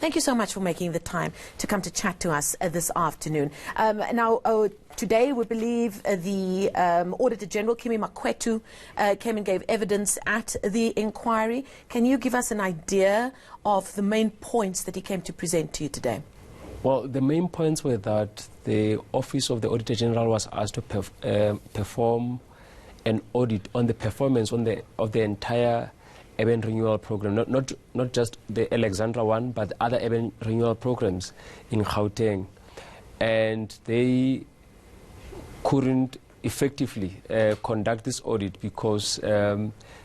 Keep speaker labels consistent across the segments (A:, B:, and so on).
A: Thank you so much for making the time to come to chat to us this afternoon. Today we believe the Auditor-General, Kimi Makwetu, came and gave evidence at the inquiry. Can you give us an idea of the main points that he came to present to you today?
B: Well, the main points were that the Office of the Auditor-General was asked to perform an audit on the performance of the entire urban renewal program, not just the Alexandra one, but other urban renewal programs in Gauteng. And they couldn't effectively conduct this audit because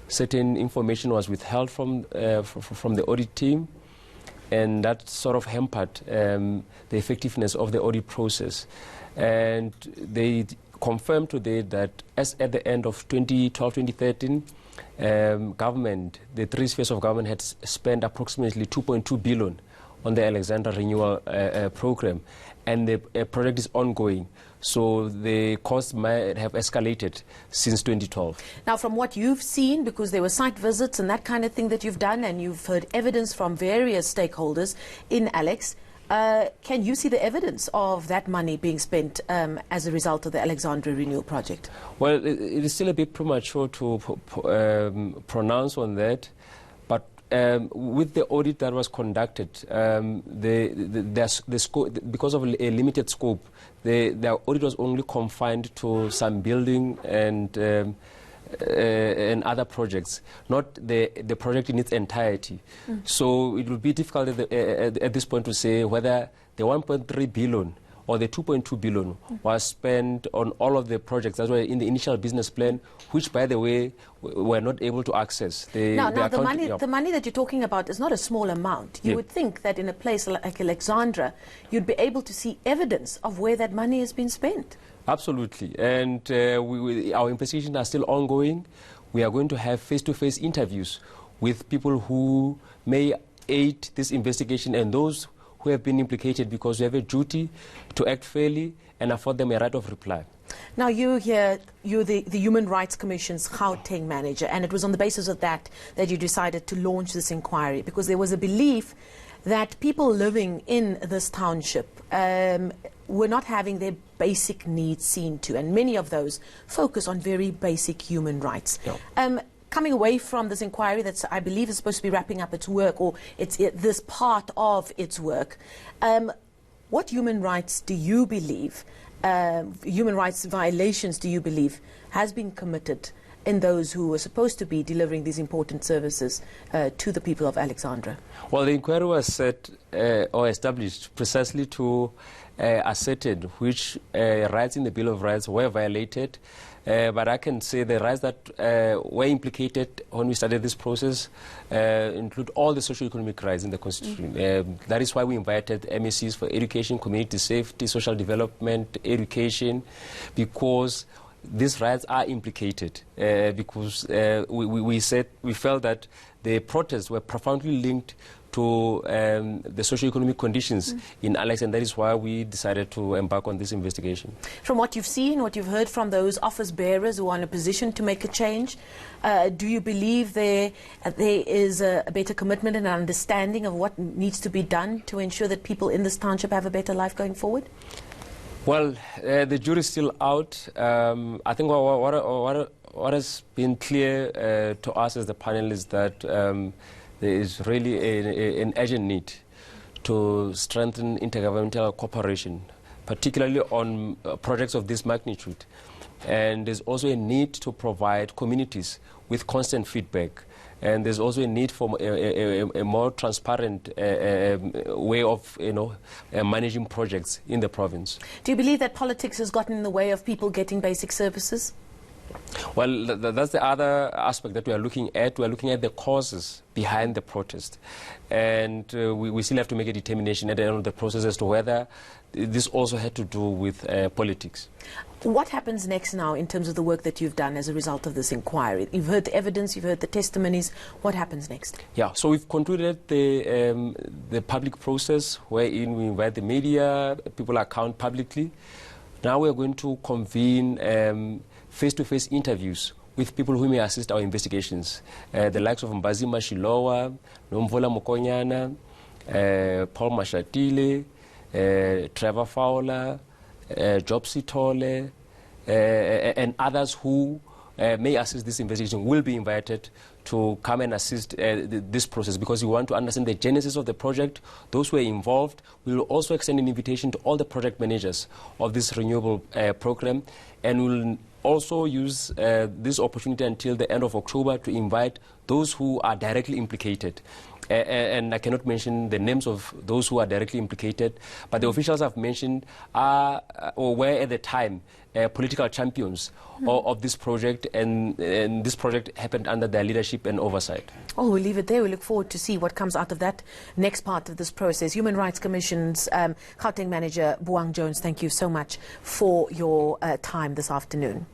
B: certain information was withheld from the audit team, and that sort of hampered the effectiveness of the audit process. And they confirmed today that as at the end of 2012-2013, government, the three spheres of government had spent approximately 2.2 billion on the Alexandra Renewal program, and the project is ongoing. So the costs might have escalated since 2012.
A: Now, from what you've seen, because there were site visits and that kind of thing that you've done, and you've heard evidence from various stakeholders in Alex, can you see the evidence of that money being spent as a result of the Alexandra Renewal Project?
B: Well, it is still a bit premature to pronounce on that, but with the audit that was conducted, the scope, because of a limited scope, the audit was only confined to some building and other projects, not the project in its entirety. So it would be difficult at this point to say whether the 1.3 billion or the 2.2 billion was spent on all of the projects that were in the initial business plan, which, by the way, were not able to access. The
A: money that you're talking about is not a small amount. You would think that in a place like Alexandra, you'd be able to see evidence of where that money has been spent.
B: Absolutely, and our investigations are still ongoing. We are going to have face-to-face interviews with people who may aid this investigation and those who have been implicated, because we have a duty to act fairly and afford them a right of reply.
A: Now, you're the Human Rights Commission's Gauteng manager, and it was on the basis of that you decided to launch this inquiry, because there was a belief that people living in this township were not having their basic needs seen to, and many of those focus on very basic human rights. Coming away from this inquiry that I believe is supposed to be wrapping up its work, or this part of its work, what human rights do you believe, human rights violations do you believe has been committed in those who were supposed to be delivering these important services to the people of Alexandra?
B: Well, the inquiry was set or established precisely to ascertain which rights in the Bill of Rights were violated. But I can say the rights that were implicated when we started this process include all the socio-economic rights in the Constitution. That is why we invited MSCs for education, community safety, social development, education, because these rights are implicated. Because we felt that the protests were profoundly linked to the socio-economic conditions in Alex, and that is why we decided to embark on this investigation.
A: From what you've seen, what you've heard from those office bearers who are in a position to make a change, do you believe there is a better commitment and an understanding of what needs to be done to ensure that people in this township have a better life going forward?
B: Well, the jury is still out. I think what has been clear to us as the panel is that there is really an urgent need to strengthen intergovernmental cooperation, particularly on projects of this magnitude. And there's also a need to provide communities with constant feedback. And there's also a need for a more transparent way of managing projects in the province.
A: Do you believe that politics has gotten in the way of people getting basic services?
B: Well, that's the other aspect that we are looking at. We are looking at the causes behind the protest. And we still have to make a determination at the end of the process as to whether this also had to do with politics.
A: What happens next now in terms of the work that you've done as a result of this inquiry? You've heard the evidence, you've heard the testimonies. What happens next? Yeah,
B: so we've concluded the public process wherein we invite the media, people account publicly. Now we're going to convene face-to-face interviews with people who may assist our investigations, the likes of Mbazima Shilowa, Nomvola Mokonyana, Paul Mashatile, Trevor Fowler, Jobsi Tole, and others who may assist this investigation will be invited to come and assist this process, because we want to understand the genesis of the project, those who are involved. We will also extend an invitation to all the project managers of this renewable program, and we'll also use this opportunity until the end of October to invite those who are directly implicated. And I cannot mention the names of those who are directly implicated, but the officials I've mentioned are or were at the time political champions of this project, and this project happened under their leadership and oversight.
A: Oh, we'll leave it there. We look forward to see what comes out of that next part of this process. Human Rights Commission's Gauteng Manager, Buang Jones, thank you so much for your time this afternoon.